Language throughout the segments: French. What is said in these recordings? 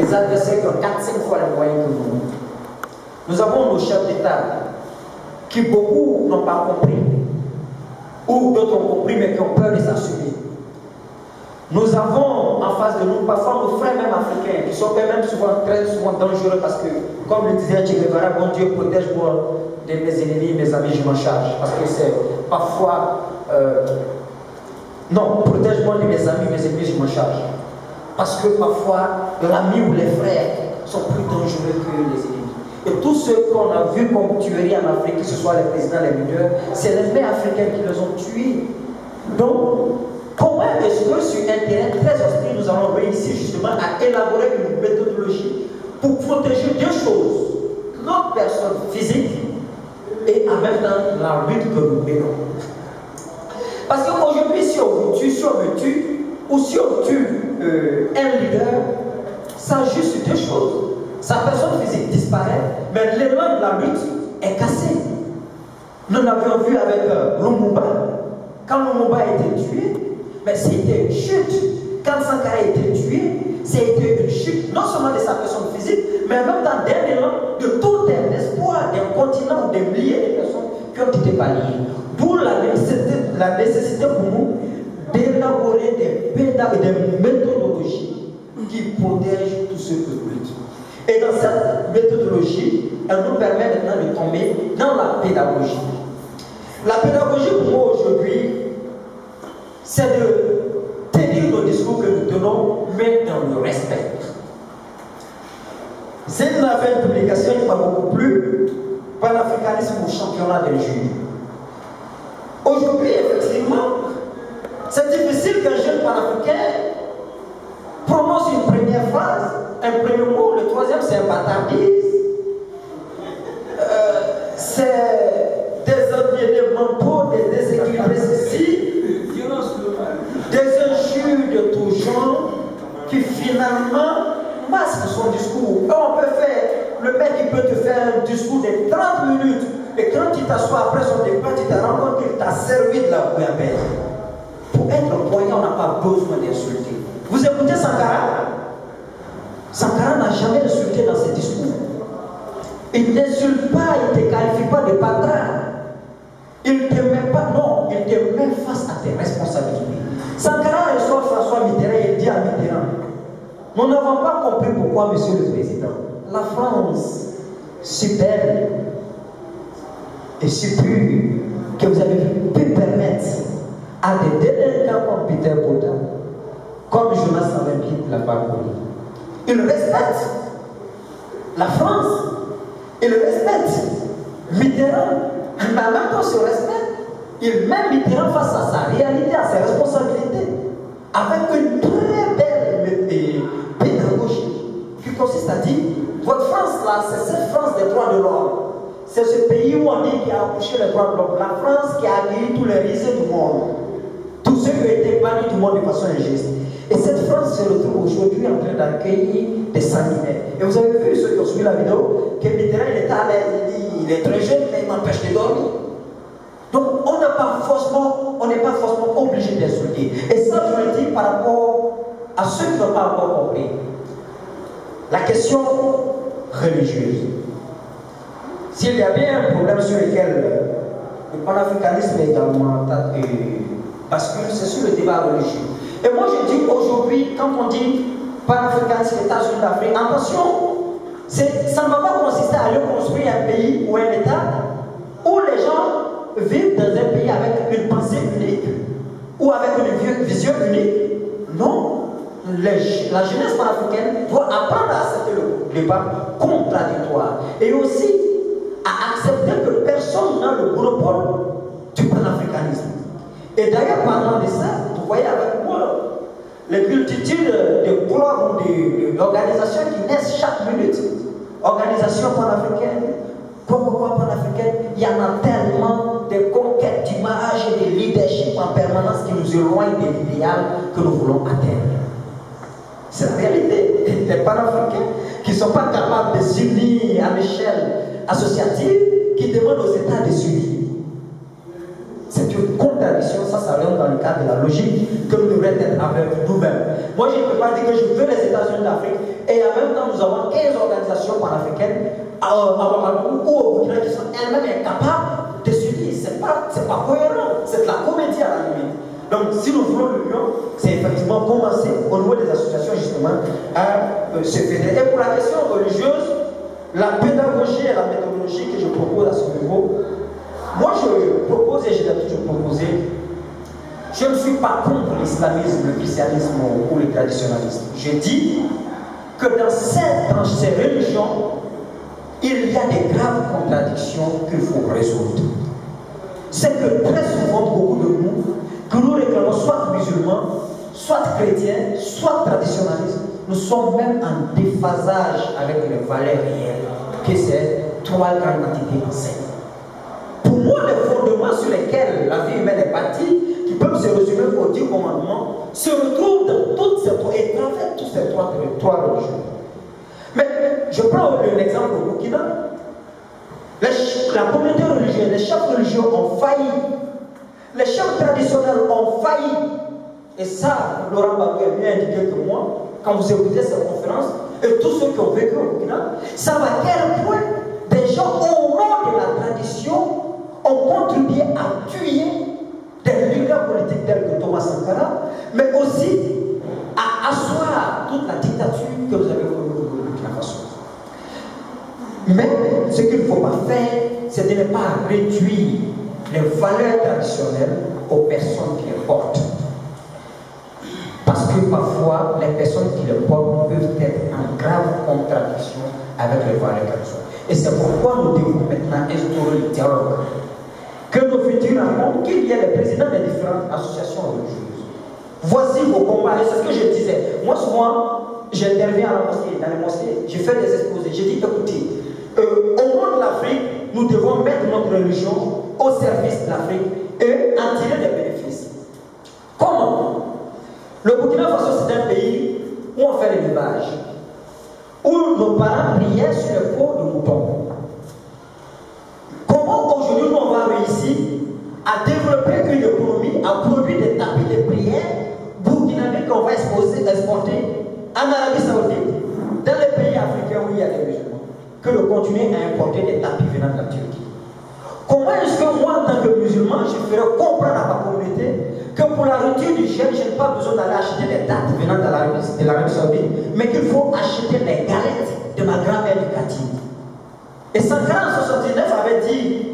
des adversaires qui ont 4-5 fois les moyens que nous. Nous avons nos chefs d'État qui beaucoup n'ont pas compris, ou d'autres ont compris mais qui ont peur de s'assumer. Nous avons en face de nous parfois nos frères même africains qui sont même souvent très souvent dangereux parce que, comme le disait Che Guevara, bon Dieu protège-moi de mes ennemis, mes amis, je m'en charge. Parce que c'est parfois, non, protège-moi de mes amis, mes ennemis, je m'en charge. Parce que parfois, l'ami ou les frères sont plus dangereux que les ennemis. Et tous ceux qu'on a vus comme tueries en Afrique, que ce soit les présidents, les leaders, c'est les mères africaines qui les ont tués. Donc, comment est-ce que sur un terrain très hostile, nous allons réussir justement à élaborer une méthodologie pour protéger deux choses, notre personne physique et en même temps la lutte que nous menons. Parce qu'aujourd'hui, si on me tue, ou si on tue un leader, ça a juste deux choses. Sa personne physique disparaît, mais l'élan de la lutte est cassé. Nous l'avions vu avec Lumumba. Quand Lumumba a été tué, mais c'était une chute. Quand Sankara a été tué, c'était une chute, non seulement de sa personne physique, mais en même temps d'un élan de tout un espoir d'un continent ou des milliers de personnes qui ont été balayées. D'où la nécessité pour nous d'élaborer des méthodologies qui protègent tous ceux que nous luttons. Et dans cette méthodologie, elle nous permet maintenant de tomber dans la pédagogie. La pédagogie pour moi aujourd'hui, c'est de tenir nos discours que nous tenons, mais dans le respect. Si nous avons fait une publication, il m'a beaucoup plu, panafricanisme au championnat des juges. Aujourd'hui, effectivement, c'est difficile qu'un jeune panafricain prononce une première phrase, un premier mot, le troisième c'est un bâtardise, c'est des aliénés mentaux, des déséquilibrés ceci, des injures de tout genre qui finalement masquent son discours. On peut faire, le mec il peut te faire un discours de 30 minutes et quand tu t'assois après son départ, tu te rends compte qu'il t'a servi de la bouillabaisse. Pour être croyant, on n'a pas besoin d'insulter. Vous écoutez Sankara? Sankara n'a jamais insulté dans ses discours. Il n'insulte pas, il ne te qualifie pas de patron. Il ne te met pas, non, il te met face à tes responsabilités. Sankara reçoit François Mitterrand et il dit à Mitterrand, nous n'avons pas compris pourquoi, monsieur le président, la France, si belle et si pure, que vous avez pu permettre à des délinquants comme Peter Bouda, comme Jonas Savimbi l'a parcouru. Il respecte la France, il respecte Mitterrand, mais en même temps se respecte. Il met Mitterrand face à sa réalité, à ses responsabilités, avec une très belle pédagogie qui consiste à dire, votre France là, c'est cette France des droits de l'homme. C'est ce pays où on dit qu'il a accouché les droits de l'homme. La France qui a accueilli tous les risques du monde. Tous ceux qui ont été bannis du monde de façon injuste. Et cette France se retrouve aujourd'hui en train d'accueillir des sanguinaires. Et vous avez vu, ceux qui ont suivi la vidéo, que Mitterrand il est à l'aise, il dit il est très jeune, mais il m'empêche de dormir. Donc on n'est pas forcément obligé d'insulter. Et ça, je le dis par rapport à ceux qui n'ont pas encore compris. La question religieuse. S'il y a bien un problème sur lequel le panafricanisme est également parce que c'est sur le débat religieux. Et moi je dis aujourd'hui, quand on dit panafricanisme, États-Unis d'Afrique, attention, ça ne va pas consister à aller construire un pays ou un État où les gens vivent dans un pays avec une pensée unique ou avec une vision unique. Non. La jeunesse panafricaine doit apprendre à accepter le débat contradictoire et aussi à accepter que personne n'a le monopole du panafricanisme. Et d'ailleurs, parlant de ça, vous voyez avec moi les multitudes de clubs ou d'organisations qui naissent chaque minute. Organisations panafricaines, pourquoi panafricaines, il y en a tellement de conquêtes d'image et de leadership en permanence qui nous éloignent de l'idéal que nous voulons atteindre. C'est la réalité des panafricains qui ne sont pas capables de s'unir à l'échelle associative, qui demandent aux États de s'unir. C'est une contradiction, ça ça rentre dans le cadre de la logique que nous devrions être avec nous-mêmes. Moi, je ne peux pas dire que je veux les États-Unis d'Afrique et en même temps, nous avons 15 organisations panafricaines à Ouagadougou ou au Burkina qui sont elles-mêmes incapables de s'unir. Ce n'est pas cohérent, c'est de la comédie à la limite. Donc, si nous voulons l'union, c'est effectivement commencer au niveau des associations justement à se fédérer. Et pour la question religieuse, la pédagogie et la méthodologie que je propose à ce niveau, moi je propose et je l'ai toujours proposé, je ne suis pas contre l'islamisme, le christianisme ou le traditionnalisme. Je dis que dans ces religions, il y a des graves contradictions qu'il faut résoudre. C'est que très souvent, beaucoup de nous, que nous réclamons soit musulmans, soit chrétiens, soit traditionnalistes, nous sommes même en déphasage avec les valeurs réelles que ces trois grandes entités enseignent. Pour moi, les fondements sur lesquels la vie humaine est bâtie, qui peuvent se résumer aux 10 commandements, se retrouvent dans toutes ces trois et travers toutes ces trois religions. Mais je prends l'exemple au Burkina. La communauté religieuse, les chefs religieux ont failli. Les chefs traditionnels ont failli. Et ça, Laurent Gbagbo est mieux indiqué que moi, quand vous écoutez cette conférence, et tous ceux qui ont vécu au Burkina, savent à quel point des gens au nom de la tradition ont contribué à tuer des leaders politiques tels que Thomas Sankara, mais aussi à asseoir toute la dictature que vous avez connue au Burkina Faso. Mais ce qu'il ne faut pas faire, c'est de ne pas réduire les valeurs traditionnelles aux personnes qui les portent. Parce que parfois, les personnes qui les portent peuvent être en grave contradiction avec les valeurs traditionnelles. Et c'est pourquoi nous devons maintenant instaurer le dialogue. Que nos futurs rencontrent, qu'il y ait les présidents des différentes associations religieuses. Voici vos combats, et c'est ce que je disais. Moi, souvent, j'interviens à la mosquée, dans les mosquées, je fais des exposés. Je dis, écoutez, au nom de l'Afrique, nous devons mettre notre religion au service de l'Afrique et en tirer des bénéfices. Comment? Le Burkina Faso, c'est un pays où on fait l'élevage, où nos parents priaient sur les peaux de moutons. Comment aujourd'hui nous on va réussir à développer une économie, à produire des tapis de prière burkinabés qu'on va exporter en Arabie Saoudite, dans les pays africains où il y a des musulmans, que de continuer à importer des tapis venant de la Turquie? Comment est-ce que moi, en tant que musulman, je ferais comprendre à ma communauté que pour la rupture du jeûne, je n'ai pas besoin d'aller acheter des dates venant de l'Arabie Saoudite, mais qu'il faut acheter les galettes de ma grand-mère du Kati. Et Sankara en 1979 avait dit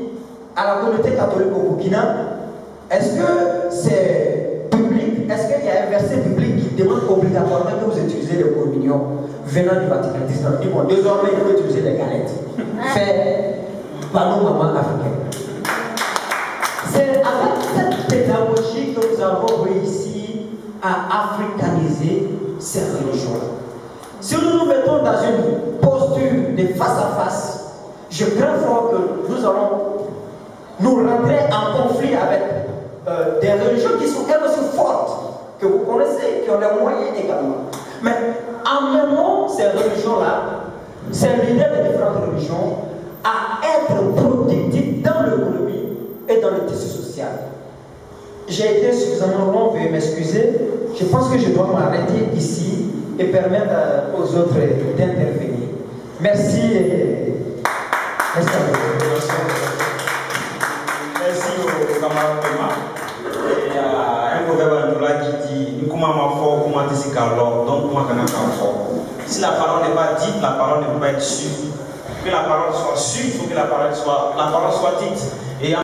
à la communauté catholique au Burkina, est-ce que c'est public, est-ce qu'il y a un verset public qui demande obligatoirement que vous utilisez les communions venant du Vatican? Ils vont désormais il faut utiliser les galettes. Fait par nos mamans africaines. C'est avec cette pédagogie que nous avons réussi à africaniser ces religions-là. Si nous nous mettons dans une posture de face à face, je crains fort que nous allons nous rentrer en conflit avec des religions qui sont elles aussi fortes, que vous connaissez, qui ont les moyens également. Mais emmenons ces religions-là, ces leaders de différentes religions, à être productifs dans l'économie et dans le tissu social. J'ai été suffisamment long, veuillez m'excuser. Je pense que je dois m'arrêter ici et permettre aux autres d'intervenir. Merci et merci à vous. Merci au camarade Thomas. Et un proverbe qui dit nous comment fort, comment tu sais donc comment tu fort. Si la parole n'est pas dite, la parole ne peut pas être suivie. Que la parole soit sûre, il faut que la parole soit dite. Et